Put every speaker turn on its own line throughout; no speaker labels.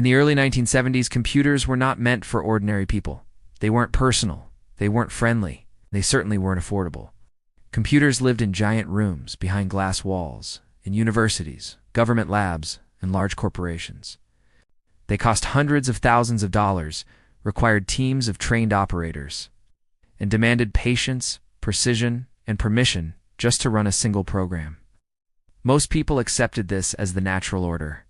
In the early 1970s, computers were not meant for ordinary people. They weren't personal, they weren't friendly, they certainly weren't affordable. Computers lived in giant rooms, behind glass walls, in universities, government labs, and large corporations. They cost hundreds of thousands of dollars, required teams of trained operators, and demanded patience, precision, and permission just to run a single program. Most people accepted this as the natural order.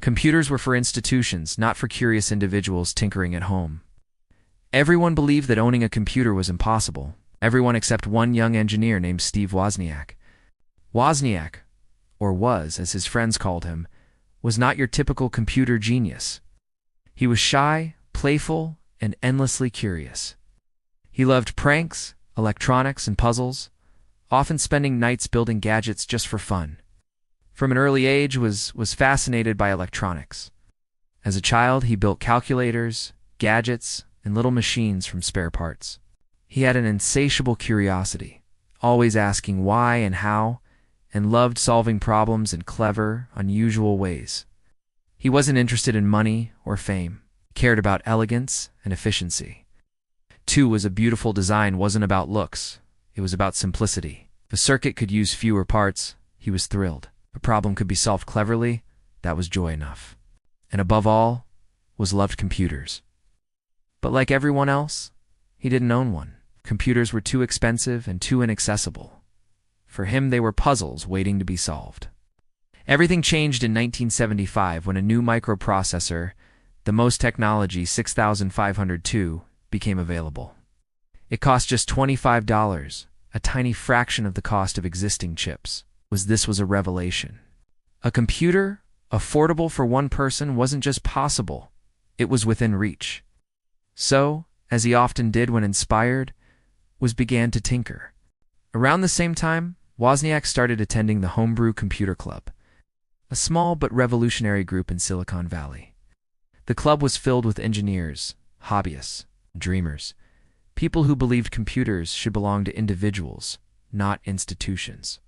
Computers were for institutions, not for curious individuals tinkering at home. Everyone believed that owning a computer was impossible. Everyone except one young engineer named Steve Wozniak. Wozniak, or Woz as his friends called him, was not your typical computer genius. He was shy, playful, and endlessly curious. He loved pranks, electronics, and puzzles, often spending nights building gadgets just for fun. From an early age, was fascinated by electronics. As a child, he built calculators, gadgets, and little machines from spare parts. He had an insatiable curiosity, always asking why and how, and loved solving problems in clever, unusual ways. He wasn't interested in money or fame. He cared about elegance and efficiency. Two was a beautiful design wasn't about looks. It was about simplicity. If a circuit could use fewer parts, he was thrilled. If a problem could be solved cleverly, that was joy enough. And above all, was loved computers. But like everyone else, he didn't own one. Computers were too expensive and too inaccessible. For him, they were puzzles waiting to be solved. Everything changed in 1975 when a new microprocessor, the most technology 6502, became available. It cost just $25, a tiny fraction of the cost of existing chips. This was a revelation. A computer, affordable for one person, wasn't just possible, it was within reach. So, as he often did when inspired, Woz began to tinker. Around the same time, Wozniak started attending the Homebrew Computer Club, a small but revolutionary group in Silicon Valley. The club was filled with engineers, hobbyists, dreamers, people who believed computers should belong to individuals, not institutions.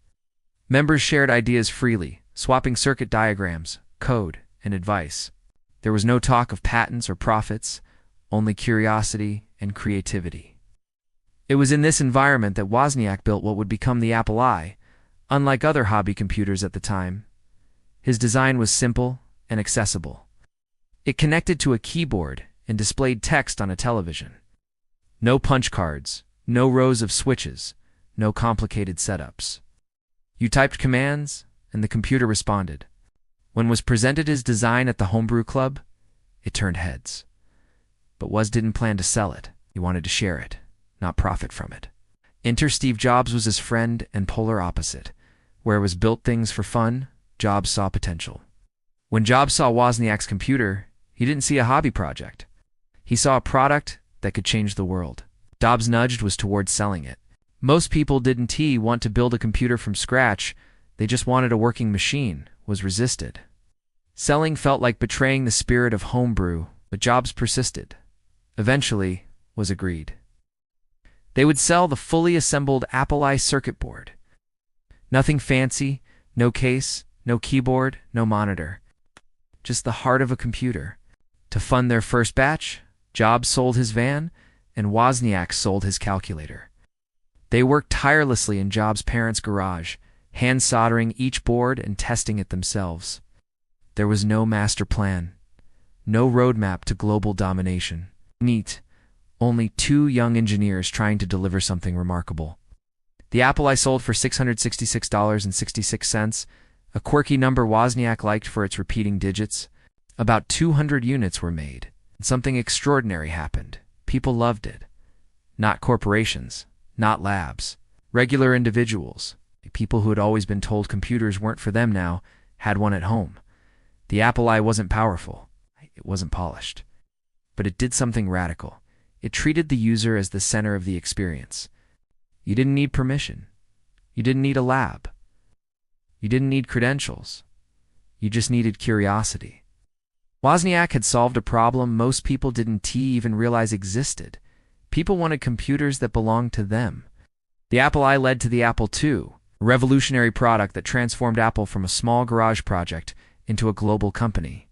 Members shared ideas freely, swapping circuit diagrams, code, and advice. There was no talk of patents or profits, only curiosity and creativity. It was in this environment that Wozniak built what would become the Apple I. Unlike other hobby computers at the time, his design was simple and accessible. It connected to a keyboard and displayed text on a television. No punch cards, no rows of switches, no complicated setups. You typed commands, and the computer responded. When was presented his design at the Homebrew Club, it turned heads. But Woz didn't plan to sell it. He wanted to share it, not profit from it. Enter Steve Jobs was his friend and polar opposite. Where Woz built things for fun, Jobs saw potential. When Jobs saw Wozniak's computer, he didn't see a hobby project. He saw a product that could change the world. Jobs' nudge was towards selling it. Most people didn't want to build a computer from scratch, they just wanted a working machine, was resisted. Selling felt like betraying the spirit of homebrew, but Jobs persisted. Eventually, Woz agreed. They would sell the fully assembled Apple I circuit board. Nothing fancy, no case, no keyboard, no monitor. Just the heart of a computer. To fund their first batch, Jobs sold his van, and Wozniak sold his calculator. They worked tirelessly in Jobs' parents' garage, hand soldering each board and testing it themselves. There was no master plan, no roadmap to global domination. Only two young engineers trying to deliver something remarkable. The Apple I sold for $666.66, a quirky number Wozniak liked for its repeating digits. About 200 units were made, and something extraordinary happened. People loved it. Not corporations, not labs. Regular individuals, people who had always been told computers weren't for them now, had one at home. The Apple I wasn't powerful. It wasn't polished. But it did something radical. It treated the user as the center of the experience. You didn't need permission. You didn't need a lab. You didn't need credentials. You just needed curiosity. Wozniak had solved a problem most people didn't even realize existed. People wanted computers that belonged to them. The Apple I led to the Apple II, a revolutionary product that transformed Apple from a small garage project into a global company.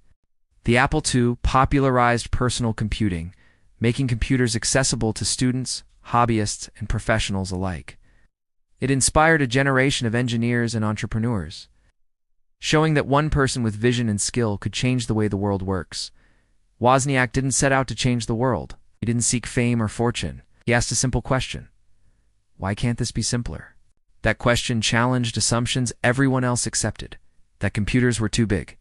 The Apple II popularized personal computing, making computers accessible to students, hobbyists, and professionals alike. It inspired a generation of engineers and entrepreneurs, showing that one person with vision and skill could change the way the world works. Wozniak didn't set out to change the world. He didn't seek fame or fortune. He asked a simple question: why can't this be simpler? That question challenged assumptions everyone else accepted, that computers were too big,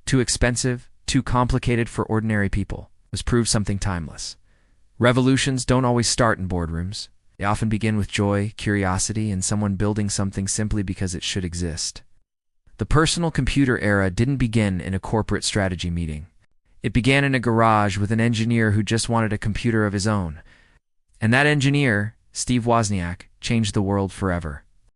too expensive, too complicated for ordinary people. Was proved something timeless. Revolutions don't always start in boardrooms. They often begin with joy, curiosity, and someone building something simply because it should exist. The personal computer era didn't begin in a corporate strategy meeting. It began in a garage with an engineer who just wanted a computer of his own. And that engineer, Steve Wozniak, changed the world forever.